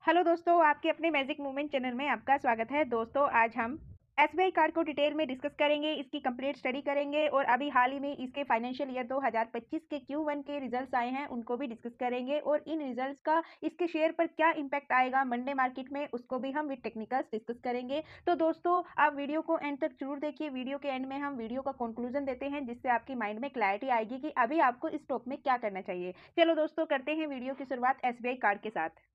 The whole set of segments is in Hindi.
हेलो दोस्तों, आपके अपने मैजिक मूवमेंट चैनल में आपका स्वागत है। दोस्तों, आज हम एसबीआई कार्ड को डिटेल में डिस्कस करेंगे, इसकी कंप्लीट स्टडी करेंगे और अभी हाल ही में इसके फाइनेंशियल ईयर 2025 के Q1 के रिजल्ट्स आए हैं, उनको भी डिस्कस करेंगे और इन रिजल्ट्स का इसके शेयर पर क्या इम्पैक्ट आएगा मंडे मार्केट में, उसको भी हम विद टेक्निकल्स डिस्कस करेंगे। तो दोस्तों, आप वीडियो को एंड तक जरूर देखिए। वीडियो के एंड में हम वीडियो का कंक्लूजन देते हैं, जिससे आपकी माइंड में क्लैरिटी आएगी कि अभी आपको इस स्टॉक में क्या करना चाहिए। चलो दोस्तों, करते हैं वीडियो की शुरुआत एसबीआई कार्ड के साथ।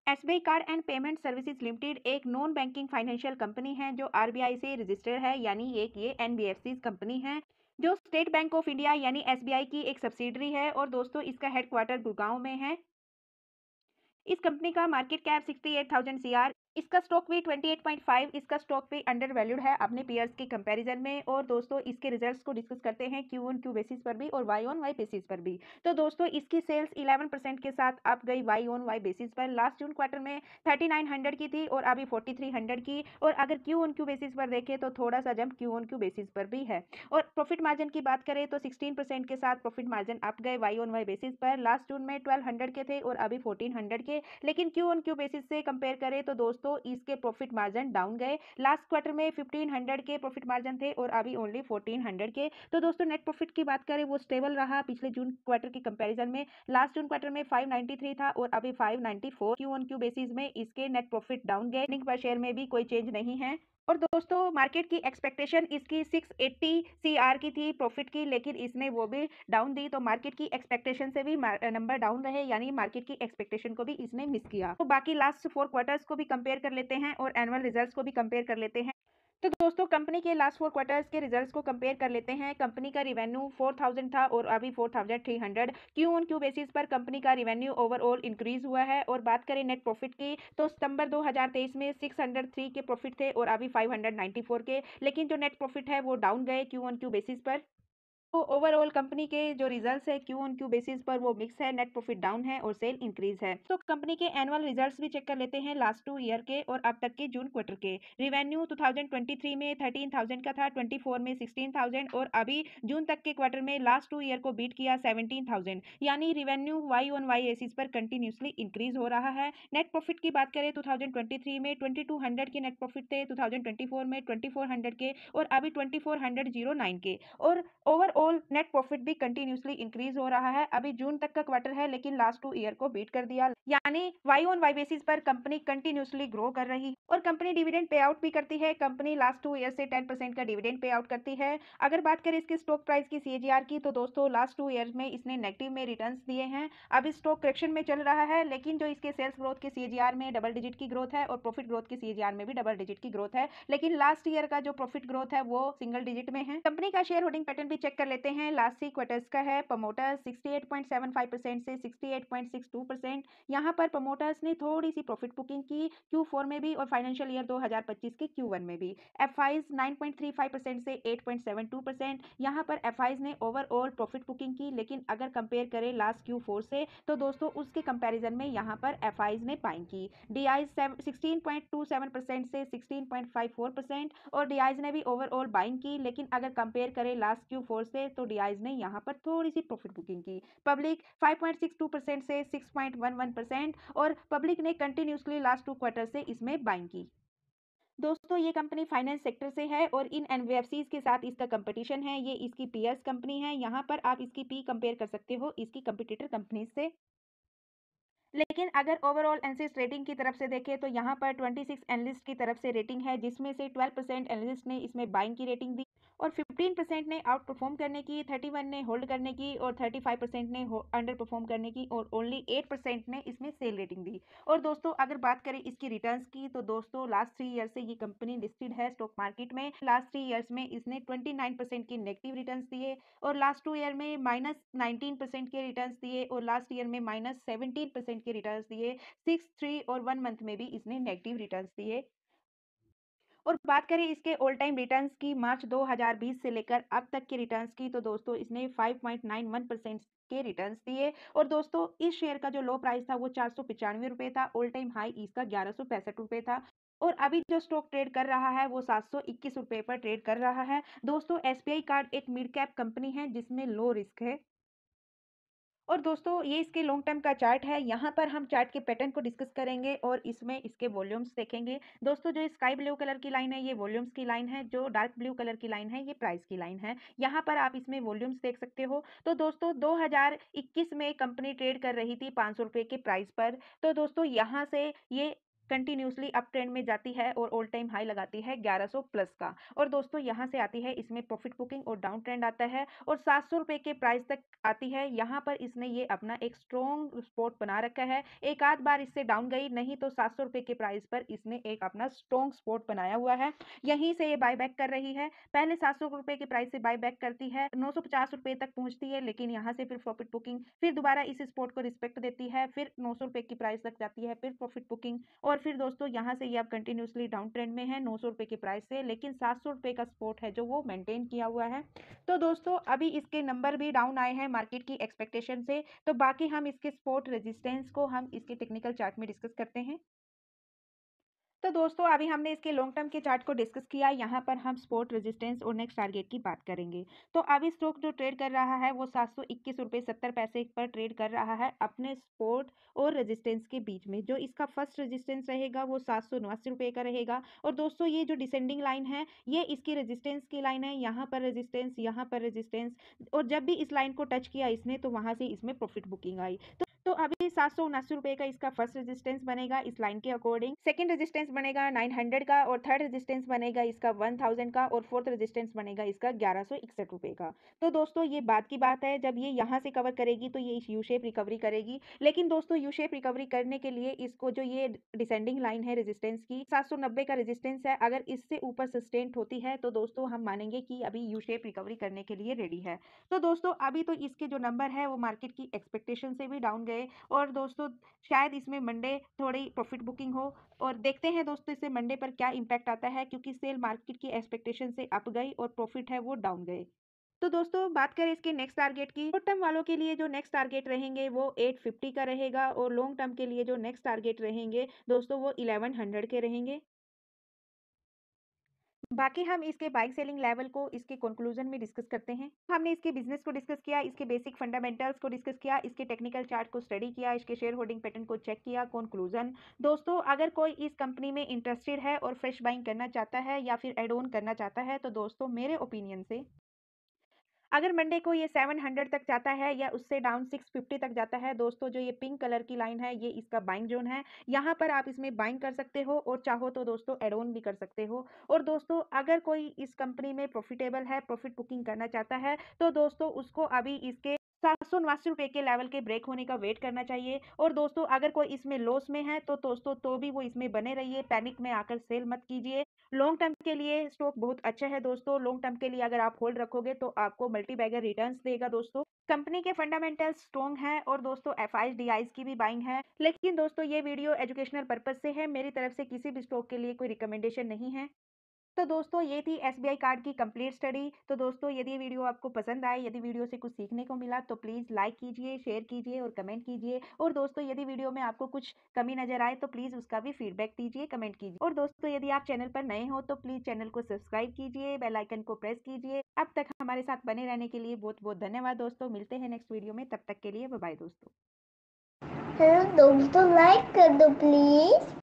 SBI card and payment services limited एक नॉन बैंकिंग फाइनेंशियल कंपनी है जो आरबीआई से रजिस्टर्ड है, यानी एक ये एनबीएफसी कंपनी है जो स्टेट बैंक ऑफ इंडिया यानी एसबीआई की एक सब्सिडरी है। और दोस्तों, इसका हेडक्वार्टर गुड़गांव में है। इस कंपनी का मार्केट कैप 68,000 सीआर। इसका स्टॉक भी 28.5। इसका स्टॉक भी अंडर वैल्यूड है अपने पीयर्स के कंपैरिजन में। और दोस्तों, इसके रिजल्ट्स को डिस्कस करते हैं क्यू ऑन क्यू बेसिस पर भी और वाई ऑन वाई बेसिस पर भी। तो दोस्तों, इसकी सेल्स 11% के साथ अप गई वाई ऑन वाई बेसिस पर। लास्ट जून क्वार्टर में 3900 की थी और अभी 4300 की। और अगर क्यू ऑन क्यू बेसिस पर देखें तो थोड़ा सा jump Q on Q basis पर भी है। और प्रॉफिट मार्जिन की बात करें तो 16% के साथ प्रॉफिट मार्जिन अप गए वाई ऑन वाई बेसिस पर। लास्ट जून में 1200 के थे और अभी 1400 के। लेकिन क्यू ऑन क्यू बेसिस से कंपेयर करें तो दोस्तों, इसके प्रॉफिट मार्जिन डाउन गए। लास्ट क्वार्टर में 1500 के प्रॉफिट मार्जिन थे और अभी ओनली 1400 के। तो दोस्तों, नेट प्रॉफिट की बात करें वो स्टेबल रहा पिछले जून क्वार्टर के कंपैरिजन में। लास्ट जून क्वार्टर में 593 था और अभी 594। क्यू ऑन क्यू बेसिस में इसके नेट प्रॉफिट डाउन गए। अर्निंग पर शेयर में भी कोई चेंज नहीं है। और दोस्तों, मार्केट की एक्सपेक्टेशन इसकी 680 सीआर की थी प्रॉफिट की, लेकिन इसने वो भी डाउन दी। तो मार्केट की एक्सपेक्टेशन से भी नंबर डाउन रहे, यानी मार्केट की एक्सपेक्टेशन को भी इसने मिस किया। तो बाकी लास्ट 4 क्वार्टर्स को भी कंपेयर कर लेते हैं और एनुअल रिजल्ट्स को भी कंपेयर कर लेते हैं। तो दोस्तों, कंपनी के लास्ट 4 क्वार्टर्स के रिजल्ट्स को कंपेयर कर लेते हैं। कंपनी का रिवेन्यू 4000 था और अभी 4300। क्यू ऑन क्यू बेसिस पर कंपनी का रिवेन्यू ओवरऑल इंक्रीज हुआ है। और बात करें नेट प्रॉफिट की तो सितंबर 2023 में 603 के प्रॉफिट थे और अभी 594 के। लेकिन जो नेट प्रॉफिट है वो डाउन गए क्यू ऑन क्यू बेसिस पर। तो ओवरऑल कंपनी के जो रिजल्ट्स है क्यू ऑन क्यू बेसिस पर वो मिक्स है, नेट प्रॉफिट डाउन है और सेल इंक्रीज है। तो कंपनी के एनुअल रिजल्ट्स भी चेक कर लेते हैं लास्ट 2 ईयर के और अब तक के जून क्वार्टर के। रिवेन्यू 2023 में 13,000 का था, 24 में 16,000 और अभी जून तक के क्वार्टर में लास्ट 2 ईयर को बीट किया 17,000। यानी revenue Y on Y basis पर कंटिन्यूसली इंक्रीज हो रहा है। नेट प्रॉफिट की बात करें 2023 में 2200 के नेट प्रॉफिट थे, 2024 में 2400 के और अभी 2409 के। और ओवरऑल नेट प्रॉफिट भी कंटिन्यूसली इंक्रीज हो रहा है। अभी जून तक का क्वार्टर है, लेकिन लास्ट 2 ईयर को बीट कर दिया, यानी वाई ऑन वाई बेसिस पर कंपनी कंटिन्यूसली ग्रो कर रही। और कंपनी डिविडेंड पे आउट भी करती है। कंपनी लास्ट 2 ईयर से 10% का डिविडेंड पे आउट करती है। अगर बात करें इसके स्टॉक प्राइस की सीएजीआर की तो दोस्तों, लास्ट 2 ईयर में इसने नेगेटिव में रिटर्न्स दिए हैं। अभी स्टॉक करेक्शन में चल रहा है, लेकिन जो इसके सेल्स ग्रोथ के सीएजीआर में डबल डिजिट की ग्रोथ है और प्रॉफिट ग्रोथ के सीएजीआर में भी डबल डिजिट की ग्रोथ है। लेकिन लास्ट ईयर का जो प्रॉफिट ग्रोथ है वो सिंगल डिजिट में है। कंपनी का शेयर होल्डिंग पैटर्न भी चेक कर लेते हैं। लास्ट 3 क्वार्टर्स का है। प्रमोटर्स 68.75% से 68.62%। यहाँ पर प्रमोटर्स ने थोड़ी सी प्रॉफिट बुकिंग की Q4 में भी और फाइनेंशियल ईयर 2025 के Q1 में भी। एफआईज 9.35% से 8.72%। यहाँ पर एफआईज ने ओवरऑल प्रॉफिट बुकिंग की, लेकिन अगर कंपेयर करें लास्ट Q4 से तो दोस्तों, उसके कंपैरिजन में यहाँ पर एफआईज ने बाइंग की। डीआईज 16.27% से 16.54% और डीआईज ने भी ओवरऑल बाइंग की। लेकिन अगर कंपेयर करें लास्ट Q4 से तो डीआईज ने यहाँ पर थोड़ी सी प्रॉफिट बुकिंग की। पब्लिक 5.62% से 6.11% और पब्लिक ने कंटिन्यूसली लास्ट 2 क्वार्टर से इसमें बाइंग की। दोस्तों, ये कंपनी फाइनेंस सेक्टर से है और इन एनबीएफसीज के साथ इसका कंपटीशन है। ये इसकी पीयर्स कंपनी है। यहाँ पर आप इसकी पी कंपेयर कर सकते हो इसकी कंपटीटर कंपनी से। लेकिन अगर ओवरऑल एनालिस्ट रेटिंग की तरफ से देखें तो यहाँ पर 26 एनालिस्ट की तरफ से रेटिंग है, जिसमें से 12% एनालिस्ट ने इसमें बाइंग की रेटिंग दी और 15% ने आउट परफॉर्म करने की, 31 ने होल्ड करने की और 35% ने अंडर परफॉर्म करने की और ओनली 8% ने इसमें सेल रेटिंग दी। और दोस्तों, अगर बात करें इसकी रिटर्न्स की तो दोस्तों, लास्ट 3 ईयर से ये कंपनी लिस्टेड है स्टॉक मार्केट में। लास्ट 3 ईयर्स में इसने 29% की नेगेटिव रिटर्न्स दिए और लास्ट 2 ईयर में -19% के रिटर्न्स दिए और लास्ट ईयर में -17% के रिटर्न्स दिए। 6, 3 और 1 मंथ में भी इसने नेगेटिव रिटर्न्स दिए। और बात करें इसके ऑल टाइम रिटर्न्स की मार्च 2020 से लेकर अब तक के रिटर्न्स की तो दोस्तों, इसने 5.91% के रिटर्न्स दिए। और दोस्तों, इस शेयर का जो लो प्राइस था वो 495 रुपये था। ऑल टाइम हाई इसका 1165 रुपये था। और अभी जो स्टॉक ट्रेड कर रहा है वो 721 रुपये पर ट्रेड कर रहा है। दोस्तों, एसबीआई कार्ड एक मिड कैप कंपनी है जिसमें लो रिस्क है। और दोस्तों ये इसके लॉन्ग टर्म का चार्ट है। यहाँ पर हम चार्ट के पैटर्न को डिस्कस करेंगे और इसमें इसके वॉल्यूम्स देखेंगे। दोस्तों जो स्काई ब्लू कलर की लाइन है ये वॉल्यूम्स की लाइन है, जो डार्क ब्लू कलर की लाइन है ये प्राइस की लाइन है। यहाँ पर आप इसमें वॉल्यूम्स देख सकते हो। तो दोस्तों 2021 में कंपनी ट्रेड कर रही थी 500 रुपये के प्राइस पर। तो दोस्तों यहाँ से ये कंटिन्यूसली अप ट्रेंड में जाती है और ऑल टाइम हाई लगाती है 1100 प्लस का। और दोस्तों यहाँ से आती है इसमें प्रॉफिट बुकिंग और डाउन ट्रेंड आता है और 700 रुपये के प्राइस तक आती है। यहाँ पर इसने ये अपना एक स्ट्रॉन्ग सपोर्ट बना रखा है। एक आध बार इससे डाउन गई, नहीं तो 700 रुपये के प्राइस पर इसने एक अपना स्ट्रॉन्ग सपोर्ट बनाया हुआ है। यहीं से ये बाय बैक कर रही है। पहले 700 रुपये के प्राइस से बाय बैक करती है, 950 रुपये तक पहुंचती है, लेकिन यहाँ से फिर प्रॉफिट बुकिंग, फिर दोबारा इस सपोर्ट को रिस्पेक्ट देती है, फिर 900 रुपये की प्राइस तक जाती है, फिर प्रॉफिट बुकिंग और फिर दोस्तों यहाँ से ये अब कंटिन्यूसली डाउन ट्रेंड में है 900 रुपये के प्राइस से, लेकिन 700 रुपये का सपोर्ट है जो वो मेंटेन किया हुआ है। तो दोस्तों अभी इसके नंबर भी डाउन आए हैं मार्केट की एक्सपेक्टेशन से। तो बाकी हम इसके सपोर्ट रेजिस्टेंस को हम इसके टेक्निकल चार्ट में डिस्कस करते हैं। तो दोस्तों अभी हमने इसके लॉन्ग टर्म के चार्ट को डिस्कस किया। यहाँ पर हम सपोर्ट रेजिस्टेंस और नेक्स्ट टारगेट की बात करेंगे। तो अभी स्टॉक जो ट्रेड कर रहा है वो 721 रुपये 70 पैसे पर ट्रेड कर रहा है अपने सपोर्ट और रेजिस्टेंस के बीच में। जो इसका फर्स्ट रेजिस्टेंस रहेगा वो 779 रुपये का रहेगा। और दोस्तों ये जो डिसेंडिंग लाइन है ये इसकी रेजिस्टेंस की लाइन है। यहाँ पर रेजिस्टेंस, यहाँ पर रेजिस्टेंस, और जब भी इस लाइन को टच किया इसने तो वहाँ से इसमें प्रॉफिट बुकिंग आई। तो अभी 779 रुपये का इसका फर्स्ट रेजिस्टेंस बनेगा इस लाइन के अकॉर्डिंग, सेकंड रेजिस्टेंस बनेगा 900 का, और थर्ड रेजिस्टेंस बनेगा इसका 1000 का, और फोर्थ रेजिस्टेंस बनेगा इसका 1161 रुपये का। तो दोस्तों ये बात की बात है, जब ये यहाँ से कवर करेगी तो ये यू शेप रिकवरी करेगी। लेकिन दोस्तों यू शेप रिकवरी करने के लिए इसको जो ये डिसेंडिंग लाइन है रेजिस्टेंस की 790 का रेजिस्टेंस है, अगर इससे ऊपर सस्टेन होती है तो दोस्तों हम मानेंगे कि अभी यू शेप रिकवरी करने के लिए रेडी है। तो दोस्तों अभी तो इसके जो नंबर है वो मार्केट की एक्सपेक्टेशन से भी डाउन गए, और दोस्तों शायद इसमें मंडे थोड़ी प्रॉफिट बुकिंग हो, और देखते हैं दोस्तों इससे मंडे पर क्या इंपैक्ट आता है, क्योंकि सेल मार्केट की एक्सपेक्टेशन से अप गई और प्रॉफिट है वो डाउन गए। तो दोस्तों बात करें इसके नेक्स्ट टारगेट की, शॉर्ट टर्म वालों के लिए जो नेक्स्ट टारगेट रहेंगे वो 850 का रहेगा, और लॉन्ग टर्म के लिए जो नेक्स्ट टारगेट रहेंगे दोस्तों वो 1100 के रहेंगे। बाकी हम इसके बाइंग सेलिंग लेवल को इसके कंक्लूजन में डिस्कस करते हैं। हमने इसके बिजनेस को डिस्कस किया, इसके बेसिक फंडामेंटल्स को डिस्कस किया, इसके टेक्निकल चार्ट को स्टडी किया, इसके शेयर होल्डिंग पैटर्न को चेक किया। कंक्लूजन दोस्तों, अगर कोई इस कंपनी में इंटरेस्टेड है और फ्रेश बाइंग करना चाहता है या फिर एड ऑन करना चाहता है, तो दोस्तों मेरे ओपिनियन से अगर मंडे को ये 700 तक जाता है या उससे डाउन 650 तक जाता है दोस्तों, जो ये पिंक कलर की लाइन है ये इसका बाइंग जोन है। यहाँ पर आप इसमें बाइंग कर सकते हो और चाहो तो दोस्तों एड ऑन भी कर सकते हो। और दोस्तों अगर कोई इस कंपनी में प्रॉफिटेबल है, प्रॉफिट बुकिंग करना चाहता है, तो दोस्तों उसको अभी इसके 789 रुपये के लेवल के ब्रेक होने का वेट करना चाहिए। और दोस्तों अगर कोई इसमें लॉस में है तो दोस्तों तो भी वो इसमें बने रहिए, पैनिक में आकर सेल मत कीजिए। लॉन्ग टर्म के लिए स्टॉक बहुत अच्छा है दोस्तों। लॉन्ग टर्म के लिए अगर आप होल्ड रखोगे तो आपको मल्टी बैगर रिटर्न्स देगा दोस्तों। कंपनी के फंडामेंटल्स स्ट्रॉन्ग है, और दोस्तों एफआईज डीआईज की भी बाइंग है। लेकिन दोस्तों ये वीडियो एजुकेशनल पर्पज से है, मेरी तरफ से किसी भी स्टॉक के लिए कोई रिकमेंडेशन नहीं है। तो दोस्तों ये थी एसबीआई कार्ड की कंप्लीट स्टडी। तो दोस्तों यदि वीडियो आपको पसंद आए, यदि वीडियो से कुछ सीखने को मिला, तो प्लीज़ लाइक कीजिए, शेयर कीजिए और कमेंट कीजिए। और दोस्तों यदि वीडियो में आपको कुछ कमी नजर आए तो प्लीज़ उसका भी फीडबैक दीजिए, कमेंट कीजिए। और दोस्तों यदि आप चैनल पर नए हो तो प्लीज़ चैनल को सब्सक्राइब कीजिए, बेल आइकन को प्रेस कीजिए। अब तक हमारे साथ बने रहने के लिए बहुत बहुत धन्यवाद दोस्तों। मिलते हैं नेक्स्ट वीडियो में, तब तक के लिए बाय बाय दोस्तों। हेलो दोस्तों, लाइक कर दो प्लीज।